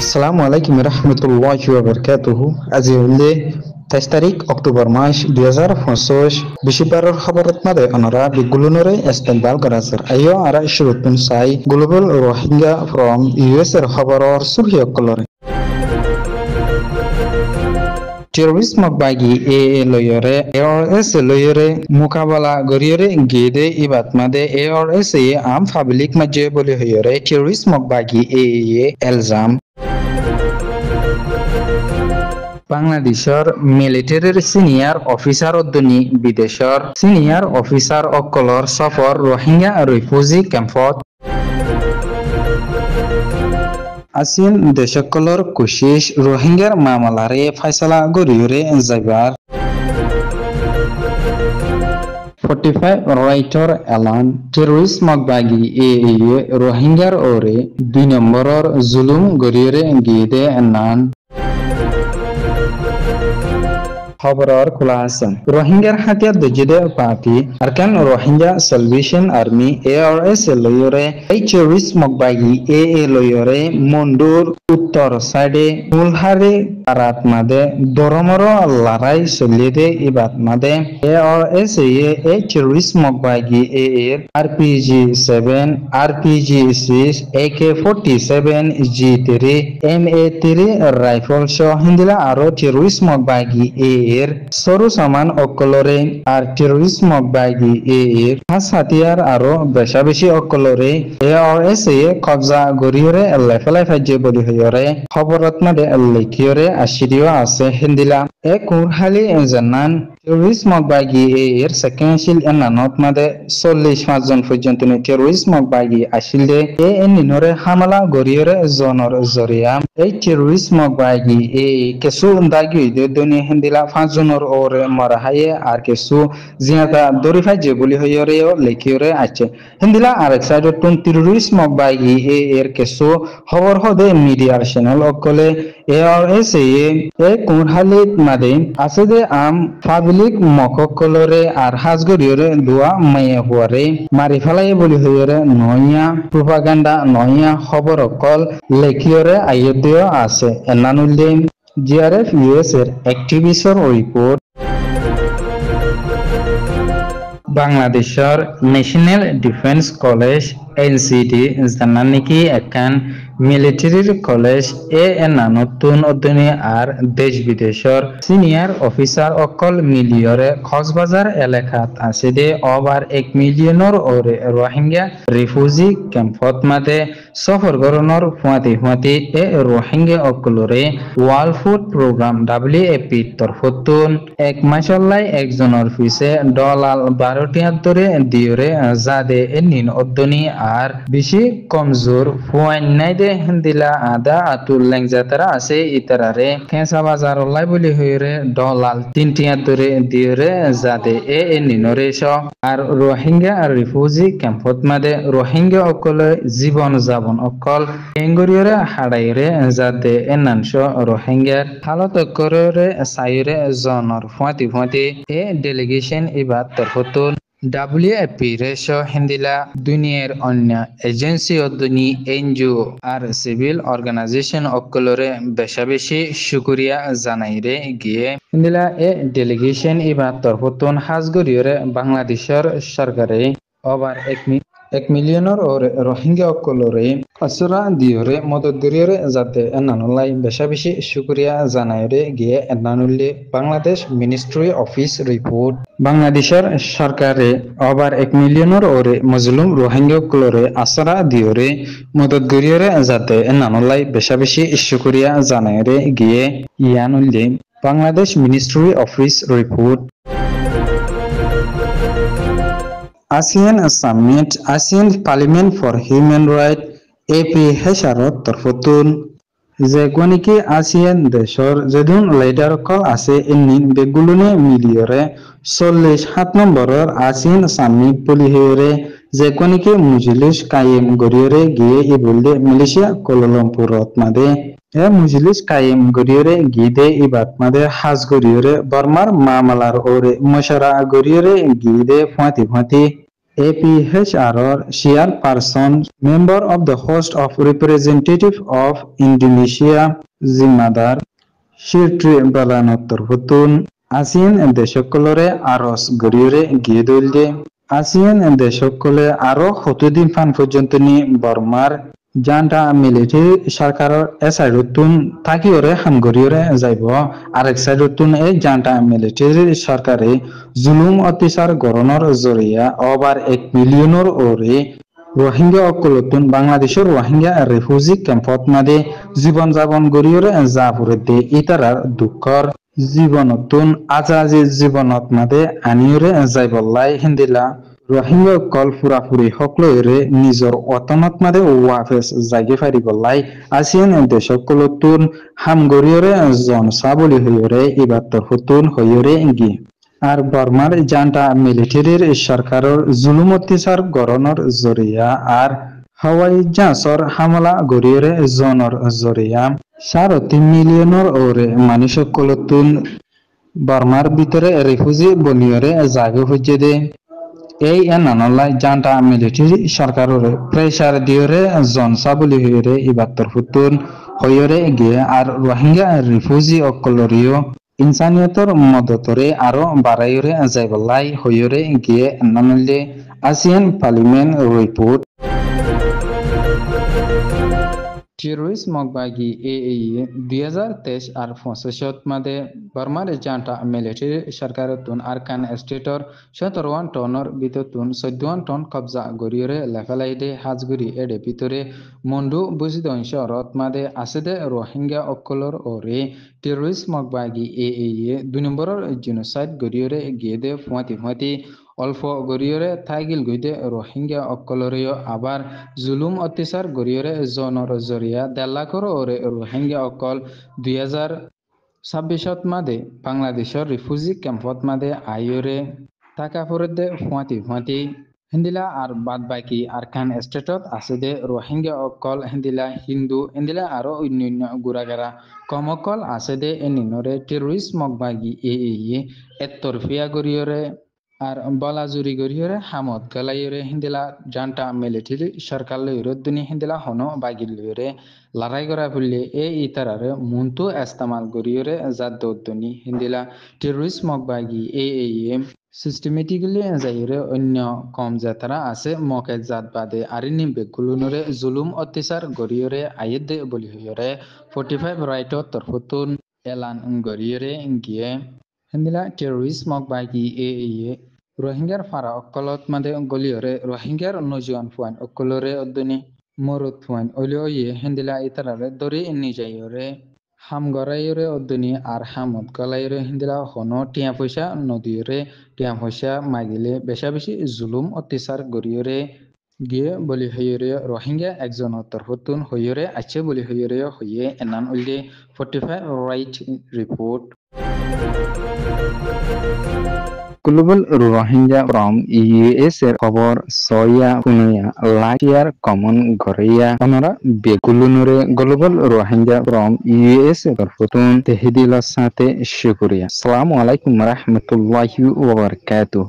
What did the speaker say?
Assalamualaikum warahmatullahi wabarakatuh. আজি হলে 23 তারিখ অক্টোবর মাস 2025 বিশ্ববারের খবরত মাদে অনরা বিগুলুনরে ইস্তেকবাল করাসর আইও আরা শুরুতুন সাই গ্লোবাল রোহিঙ্গা ফ্রম ইউএস এর খবরর সুরহিয় কলরে terrorism bagi loyore ARS loyore mukabala goriyore gede ibat made ARS am public majje boli hoyore terrorism bagi elzam বাংলাদেশের মিলিটারির senior officer অধ্যনি বিদেশের senior officer অকলর সফর Rohingya refugee ক্যাম্পত আসিন দেশকলর কোশিশ রোহিঙ্গার মামলারে ফয়সালা গরিয়রে যাইবার 45 রাইটর এলান টেররিস্ট বাগি রোহিঙ্গার ওরে 2 নম্বরর জুলুম গরিয়রে গিয়ে নান খবরর খোলা আছেন রোহিঙ্গার হাতিয়ার দজিদে party Arakan Rohingya salvation army ARS লয়রে এই টেররিস্ট মকবাগি লয়রে মন্ডুর উত্তর সাইডে মুলহারে পারাত মাদে দরমর লড়াই চলিয়ে ইবাত মাদে ARS এই টেররিস্ট মকবাগি এর RPG 7 RPG 6 AK47 G3 MA3 rifle সহ হিন্দিলা আরো টেররিস্ট মকবাগি এর সরু সামান অকলরে আর টেররিস্ম বাগি এর হাস হাতিয়ার আরো বেশা বেশি অকলরে ARS কবজা গরিয়রে লেফেলাই ফাইজে বলি হইরে খবরত মাদে লেখিয়রে আশিরিও আছে হিন্দিলা এ কুরহালি জানান টেররিস্ম বাগি এর সেকেন্ডশিল এনানত মাদে 45 জন পর্যন্ত টেররিস্ম বাগি আসিলে নিনরে হামলা গরিয়রে জনর জরিয়া এই টেররিস্ম বাগি কেসু দাগি দনি হিন্দিলা 5 জনের ওরে মারাহায়ে আর কিছু জিয়াদা দরিফাই যে বলি হইরেও লেখিয়রে আছে হিন্দিলা আরেক সাইডে টুন টেররিস্ম বাগি এর কিছু খবর হদে মিডিয়ার চ্যানেল অকলে ARS কুরহালিত মাদে আছে যে আম পাবলিক মককলরে আর হাজগরিয়রে দুয়া মাইয়া হুয়ারে মারি ফেলাই বলি হইরে নয়া প্রোপাগান্ডা নয়া খবর অকল লেখিয়রে আইয়তেও আছে এনানুল্লে GRF US এর অ্যাক্টিভিস্টর রিপোর্ট বাংলাদেশের ন্যাশনাল ডিফেন্স কলেজ NCD জানানিকি একান মিলিটারির কলেজ নতুন অধ্যয়নে আর দেশ বিদেশের সিনিয়র অফিসার অকল মিলিয়রে কক্সবাজার এলাকাত আছে দে ওভার 1 মিলিয়নের ওরে রোহিঙ্গা রিফিউজি ক্যাম্পত মাদে সফর গরনর ফুয়াতি রোহিঙ্গা অকলরে ওয়ার্ল্ড ফুড প্রোগ্রাম WFP তরফতুন এক মাসাল্লাই একজনের ফিসে $12 ধরে দিয়রে জাদে নিন অধ্যয়নী আর বেশি কমজোর ফুয়াইন নাই দে হিন্দিলা আদা আতুল লেংজাতারা আছে ইতারারে খেসা বাজার লাই বলি হইরে $3 ধরে দিয়রে জাদে নিনরে স আর রোহিঙ্গা আর রিফিউজি ক্যাম্পত মাদে রোহিঙ্গা অকলে জীবন যাপন অকল এঙ্গরিয়রে হাড়াইরে জাদে নানস রোহিঙ্গার হালত করে সাইরে জনর ফুয়াতি ডেলিগেশন ইবাদ তরফতুন WFP রেশো হিন্দিলা দুনিয়ার অন্য এজেন্সি অধ্যয়নী NGO আর সিভিল অর্গানাইজেশন অকলরে বেশি শুকরিয়া জানাইরে গিয়ে হিন্দিলা ডেলিগেশন ইবাদ তরফতুন হাজগরিয়রে বাংলাদেশের সরকারে ওভার 1 মিলিয়নের ওরে রোহিঙ্গা অকলরে আসরা দিয়রে মদত দিয়রে যাতে এনানুল্লাই বেশি শুকরিয়া জানাইরে গিয়ে এনানুল্লে বাংলাদেশ মিনিস্ট্রি অফিস রিপোর্ট বাংলাদেশের সরকারে ওভার 1 মিলিয়নের ওরে মজলুম রোহিঙ্গা অকলরে আসরা দিয়রে মদত দিয়রে যাতে এনানুল্লাই বেশি শুকরিয়া জানাইরে গিয়ে ইয়ানুল্লে Bangladesh ministry office report ASEAN Summit ASEAN Parliament for Human Rights AP হেসারত তরফতুন যে কোনিকি ASEAN দেশর যেদিন লিডার কল আছে ইনিন বেগুলুনে মিলিয়রে 47 নম্বরের ASEAN Summit বলি হইরে যে কোনিকি মজলিস কায়েম গরিয়রে গিয়ে বললে মালয়েশিয়া কোলালামপুরত মাদে মজলিস কায়েম গরিয়রে গিদে ইবাত মাদে হাজ গরিয়রে বর্মার মামলার ওরে মশারা গরিয়রে গিদে ফুয়াতি APHR chairperson, member of the host of representative of Indonesia, Zimadar, Shirtri Balanottor Hutun, ASEAN দেশসকলরে আরস গরিয়রে গিয়ে দলদে ASEAN দেশসকলে আরো হতুদিন ফান পর্যন্ত নি বর্মার জান্টা মিলিটারি সরকারের এসাইডুতুন থাকিওরে হামগরিয়রে যাইব আরেক সাইডুতুন এই জান্টা মিলিটারি সরকারে জুলুম অত্যাচার গরণর জরিয়া ওভার 1 মিলিয়নের ওরে রোহিঙ্গা অকলতুন বাংলাদেশের রোহিঙ্গা রিফিউজি ক্যাম্পত মাদে জীবন যাপন গরিয়রে জাফুরে ইতারার দুঃখর জীবনতুন আজাজি জীবনত মাদে আনিয়রে যাইবল্লাই হিন্দিলা রোহিঙ্গা কল পুরাপুরি হকলরে নিজর অতনত মাদে ওয়াফেস জায়গে ফারিবল্লাই আসিয়ান দেশকলতুন হামগরিয়রে জনসাবলি হইরে ইবাত্তর হুতুন হইরে ইঙ্গি আর বর্মার জান্টা মিলিটারির সরকারের জুলুম অত্যাচার গরণর জরিয়া আর হাওয়াই জাহাজর হামলা গরিয়রে জনর জরিয়া 3.5 মিলিয়নের ওরে মানুষকলতুন বর্মার ভিতরে রিফিউজি বনিয়রে জাগে হইছে দে এই এনানলাই জান্টা মিলিটারি সরকারের প্রেসার দিয়রে জনসাবলি হইরে ইবাত্তর হুতুন হইরে গিয়ে আর রোহিঙ্গা রিফিউজি অকলরিও ইনসানিয়তর মদতরে আরো বাড়াইরে যাইবলাই হইরে গিয়ে এনানলে আসিয়ান পার্লামেন্ট রিপোর্ট টেরোরিস্ট মকবাগি AAE 2023 আর 25 মাদে বর্মার জান্টা মিলিটারি সরকারতুন আরকান স্টেটর 17 টনের বিততুন 14 টন কবজা গরিয়রে লেফালাইদে হাজগুড়ি এডে ভিতরে মন্ডু বুঝিদন শহরত মাদে আসেদে রোহিঙ্গা অকলর ওরে টেরোরিস্ট মকবাগি AAE 2 নম্বরের জেনোসাইড গরিয়রে গিয়েদে ফুয়াতি অল্প গরিয়রে থাইগিল গইদে রোহিঙ্গা অকলরিয় আবার জুলুম অত্যাচার গরিয়রে জনর জরিয়া 1.5 লাখর ওরে রোহিঙ্গা অকল 2026 মাদে বাংলাদেশের রিফিউজি ক্যাম্পত মাদে আইয়রে থাকা ফরদে ফুয়াতি হিন্দিলা আর বাদ বাকি আরকান স্টেটত আছে দে রোহিঙ্গা অকল হিন্দিলা হিন্দু হিন্দিলা আরো অন্যান্য গুড়াগারা কমকল আছে দে এনিনরে টেরোরিস্ট মকবাগি AAE এতরফিয়া গরিয়রে আর বলাজুরি গরিয়রে হামদ গালাইরে হিন্দিলা জান্টা মিলিটারি সরকার লইরে দুনি হিন্দিলা হনো বাগিল লইরে লড়াই করা ফুললে এই ইতারারে মুন্তু ইস্তেমাল গরিয়রে জাদ্দুনি হিন্দিলা টেরোরিস্ট মকবাগি AAE সিস্টেমেটিক্যালি যাইরে অন্য কম জাতারা আছে মকে জাত বাদে আরিনি বেগুলুনরে জুলুম অত্যাচার গরিয়রে আইদে বলি হইরে 45 রাইটত তরফতুন এলান গরিয়রে গিয়ে হিন্দিলা টেরোরিস্ট মকবাগি AAE রোহিঙ্গার ফারা অকলত মাদে গলিয়রে রোহিঙ্গার নজওয়ান ফুয়ান অকলরে অদ্দনি মরুত ফুয়ান ওলিয়ে হিন্দিলা ইতারারে দরি নিজাইরে হাম গরাইরে অদ্দনি আর হামত গলাইরে হিন্দিলা হনো টিয়া পয়সা নদীরে টিয়া পয়সা মাগিলে বেশি জুলুম অত্যাচার গরিয়রে গিয়ে বলি হইরে রোহিঙ্গা একজন তরফতুন হইরে আছে বলি হইরে হইয়ে এনান উল্লে 45 write report global Rohingya from US এর খবর soya Punia liar common Garia আমরা বেগুলুনরে গ্লোবাল রোহিঙ্গা ফ্রম US এর তরফতুন তেহদিলার সাথে শুকরিয়া আসসালামু আলাইকুম রাহমাতুল্লাহি ওয়া বারাকাতুহু।